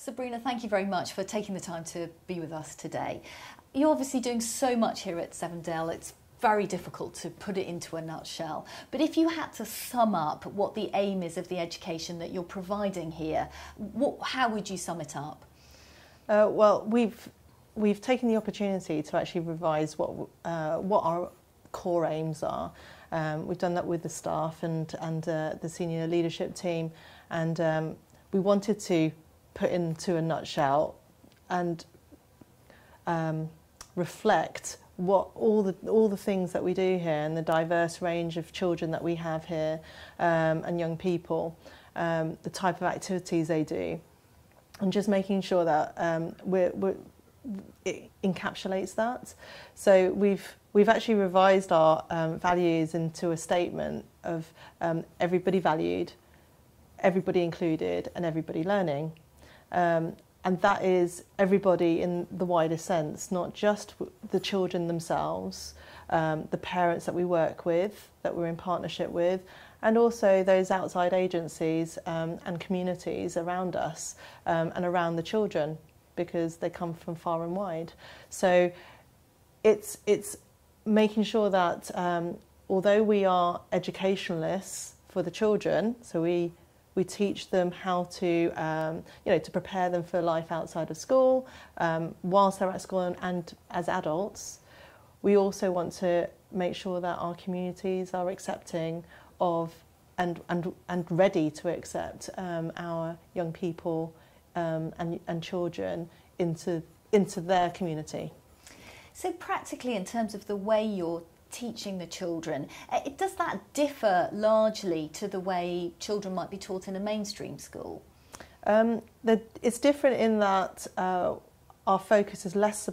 Sabrina, thank you very much for taking the time to be with us today. You're obviously doing so much here at Severndale. It's very difficult to put it into a nutshell. But if you had to sum up what the aim is of the education that you're providing here, how would you sum it up? Well, we've taken the opportunity to actually revise what our core aims are. We've done that with the staff and the senior leadership team, and we wanted to put into a nutshell and reflect what all the things that we do here and the diverse range of children that we have here and young people, the type of activities they do, and just making sure that it encapsulates that. So we've actually revised our values into a statement of everybody valued, everybody included, and everybody learning. And that is everybody in the wider sense, not just the children themselves, the parents that we work with, that we're in partnership with, and also those outside agencies and communities around us and around the children, because they come from far and wide. So it's making sure that although we are educationalists for the children, so we teach them how to, to prepare them for life outside of school, whilst they're at school and as adults. We also want to make sure that our communities are accepting of and ready to accept our young people and children into their community. So practically, in terms of the way you're teaching the children, does that differ largely to the way children might be taught in a mainstream school? It's different in that our focus is less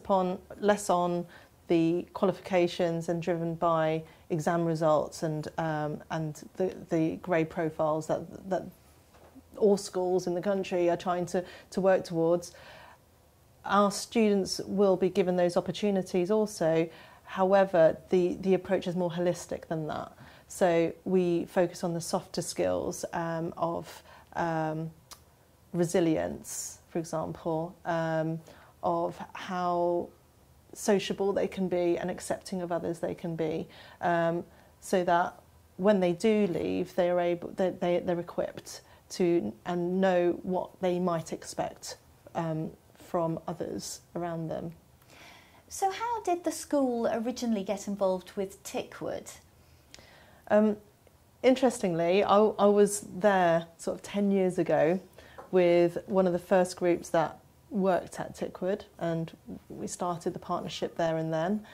on the qualifications and driven by exam results and the grade profiles that all schools in the country are trying to work towards. Our students will be given those opportunities also. However, the approach is more holistic than that. So we focus on the softer skills of resilience, for example, of how sociable they can be and accepting of others they can be, so that when they do leave, they're equipped to and know what they might expect from others around them. So how did the school originally get involved with Tickwood? Interestingly, I was there sort of 10 years ago with one of the first groups that worked at Tickwood, and we started the partnership there and then.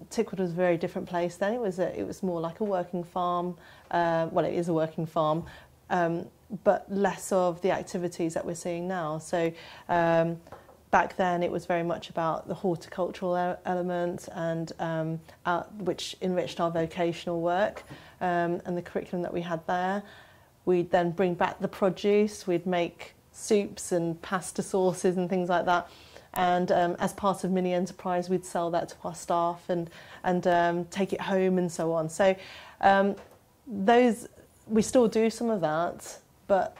Tickwood was a very different place then. It was more like a working farm. Well, it is a working farm, but less of the activities that we're seeing now. So back then it was very much about the horticultural element and which enriched our vocational work and the curriculum that we had there. We'd then bring back the produce, we'd make soups and pasta sauces and things like that, and as part of mini enterprise we'd sell that to our staff and take it home and so on. So we still do some of that, but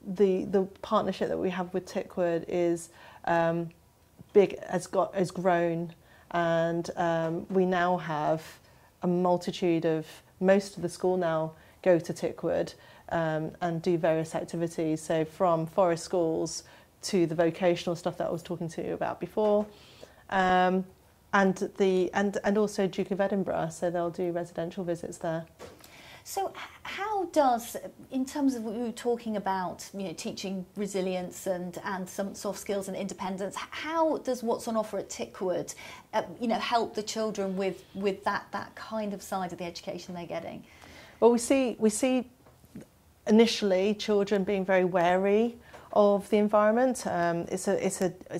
the partnership that we have with Tickwood is big, has grown, and we now have a multitude of, most of the school now go to Tickwood and do various activities. So from forest schools to the vocational stuff that I was talking to you about before, and also Duke of Edinburgh, so they'll do residential visits there. So how does, in terms of what we were talking about, teaching resilience and some soft skills and independence, how does what's on offer at Tickwood, help the children with that kind of side of the education they're getting? Well, we see initially children being very wary of the environment. It's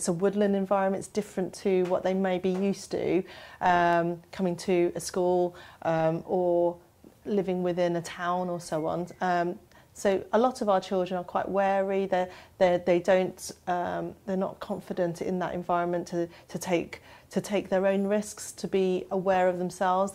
a woodland environment. It's different to what they may be used to coming to a school or living within a town or so on. So a lot of our children are quite wary. They're not confident in that environment to take their own risks, to be aware of themselves.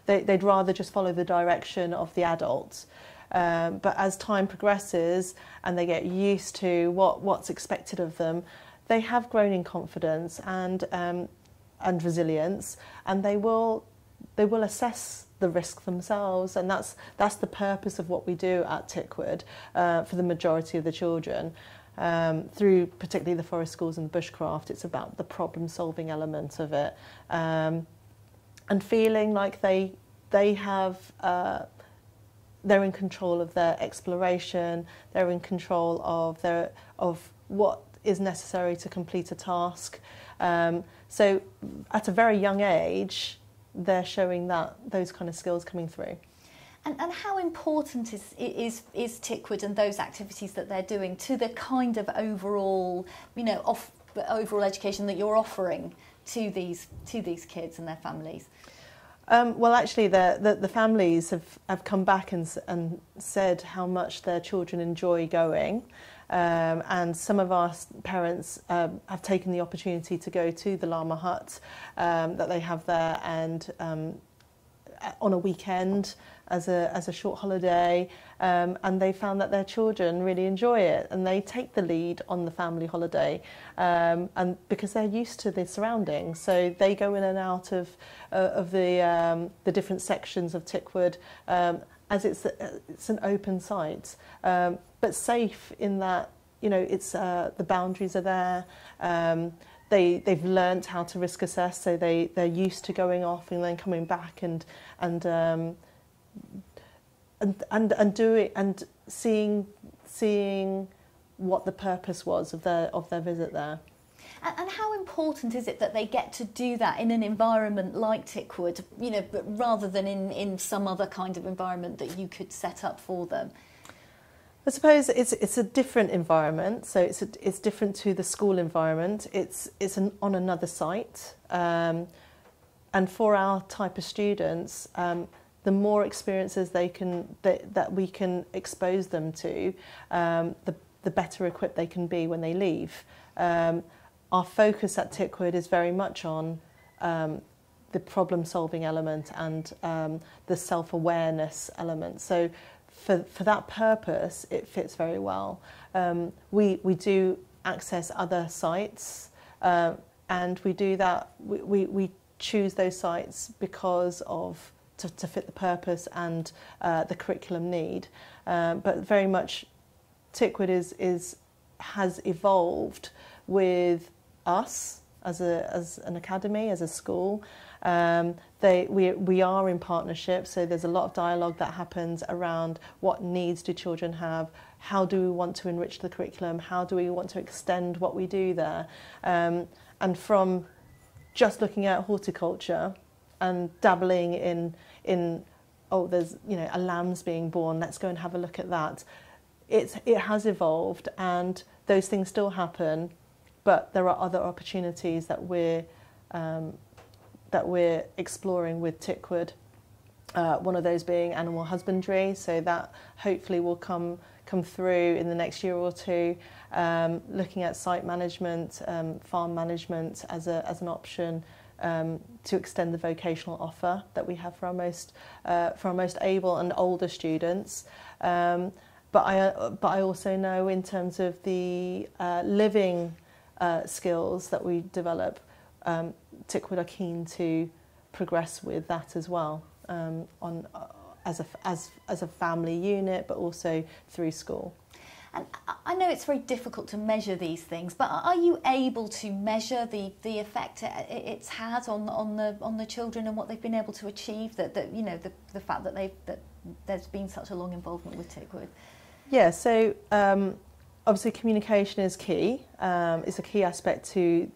They'd rather just follow the direction of the adults. But as time progresses and they get used to what's expected of them, they have grown in confidence and resilience, and they will assess the risk themselves, and that's the purpose of what we do at Tickwood for the majority of the children. Through particularly the forest schools and bushcraft, it's about the problem-solving element of it, and feeling like they have they're in control of their exploration, they're in control of what is necessary to complete a task. So at a very young age, they're showing those kind of skills coming through. And how important is Tickwood and those activities that they're doing to the kind of overall, overall education that you're offering to these kids and their families? Well, actually, the families have come back and said how much their children enjoy going. And some of our parents have taken the opportunity to go to the llama hut that they have there, and on a weekend as a short holiday, and they found that their children really enjoy it, and they take the lead on the family holiday, and because they're used to the surroundings, so they go in and out of the different sections of Tickwood, as it's an open site, but safe in that it's the boundaries are there. They've learnt how to risk assess, so they're used to going off and then coming back and doing and seeing what the purpose was of their visit there. And how important is it that they get to do that in an environment like Tickwood, but rather than in some other kind of environment that you could set up for them? I suppose it's a different environment, so it's different to the school environment. It's on another site, and for our type of students, the more experiences that we can expose them to, the better equipped they can be when they leave. Our focus at Tickwood is very much on the problem-solving element and the self-awareness element. So for that purpose, it fits very well. We do access other sites, and we do that. We choose those sites because of to fit the purpose and the curriculum need. But very much, Tickwood has evolved with us as an academy, as a school. We are in partnership, so there's a lot of dialogue that happens around what needs do children have, how do we want to enrich the curriculum, how do we want to extend what we do there, and from just looking at horticulture and dabbling in there's a lamb's being born, let's go and have a look at that. It has evolved, and those things still happen, but there are other opportunities that we're exploring with Tickwood. One of those being animal husbandry, so that hopefully will come through in the next year or two. Looking at site management, farm management as an option to extend the vocational offer that we have for our most able and older students. But I also know in terms of the living skills that we develop, Tickwood are keen to progress with that as well, as a family unit, but also through school. And I know it's very difficult to measure these things, but are you able to measure the effect it's had on the children and what they've been able to achieve? The fact that there's been such a long involvement with Tickwood. Yeah. So obviously communication is key. It's a key aspect to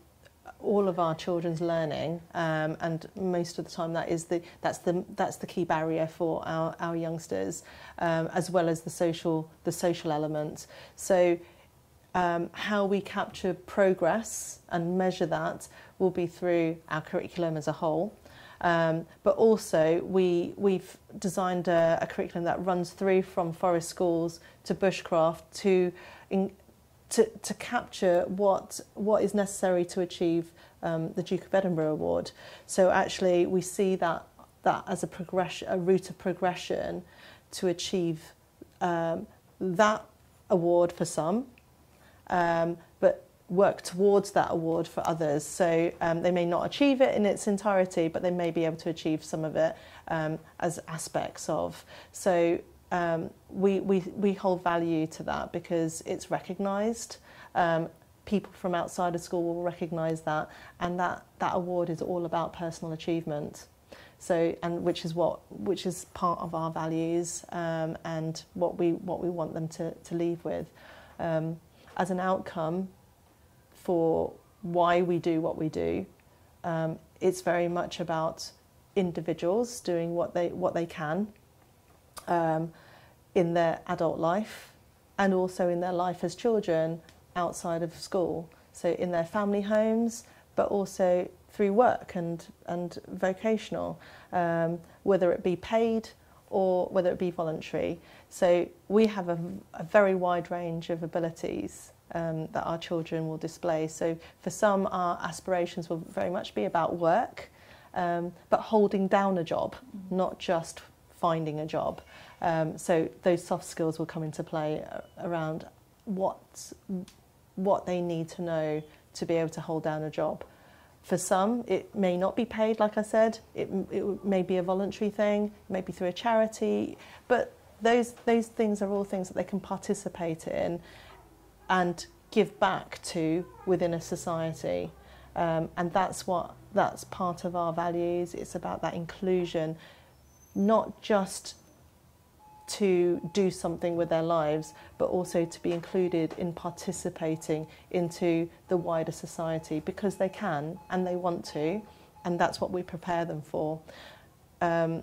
all of our children's learning, and most of the time that's the key barrier for our youngsters, as well as the social element. So how we capture progress and measure that will be through our curriculum as a whole, but also we've designed a curriculum that runs through from forest schools to bushcraft to capture what is necessary to achieve the Duke of Edinburgh Award. So actually we see that as a route of progression to achieve that award for some, but work towards that award for others. So they may not achieve it in its entirety, but they may be able to achieve some of it as aspects of. So we hold value to that because it's recognised. People from outside of school will recognise that, and that award is all about personal achievement. So, and which is part of our values and what we want them to leave with as an outcome for why we do what we do. It's very much about individuals doing what they can in their adult life and also in their life as children outside of school. So in their family homes, but also through work and vocational, whether it be paid or whether it be voluntary. So we have a very wide range of abilities that our children will display. So for some, our aspirations will very much be about work, but holding down a job, not just finding a job. So those soft skills will come into play around what they need to know to be able to hold down a job. For some, it may not be paid, like I said. It may be a voluntary thing, maybe through a charity, but those things are all things that they can participate in and give back to within a society. And that's part of our values. It's about that inclusion, not just to do something with their lives, but also to be included in participating into the wider society because they can and they want to, and that's what we prepare them for. For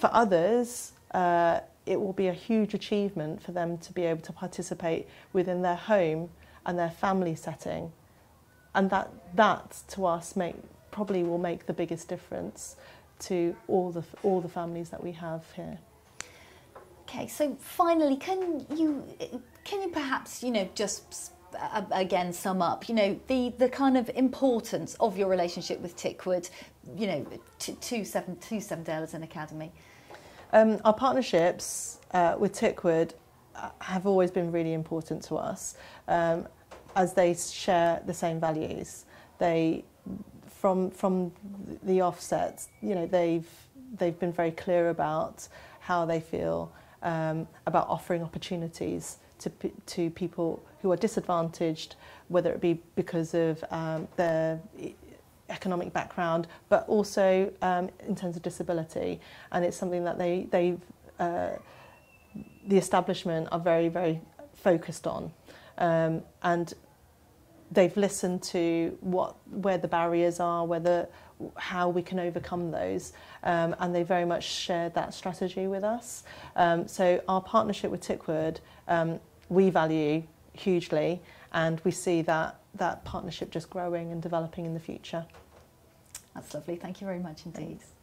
others, it will be a huge achievement for them to be able to participate within their home and their family setting, and that to us probably will make the biggest difference to all the families that we have here. Okay, so finally, can you perhaps, just again sum up, the kind of importance of your relationship with Tickwood, to Severndale as an academy? Our partnerships with Tickwood have always been really important to us, as they share the same values. They, from the offset, they've been very clear about how they feel about offering opportunities to people who are disadvantaged, whether it be because of their economic background, but also in terms of disability. And it's something that the establishment are very, very focused on. And they've listened to where the barriers are, how we can overcome those, and they very much shared that strategy with us. So our partnership with Tickwood, we value hugely, and we see that partnership just growing and developing in the future. That's lovely. Thank you very much indeed. Thanks.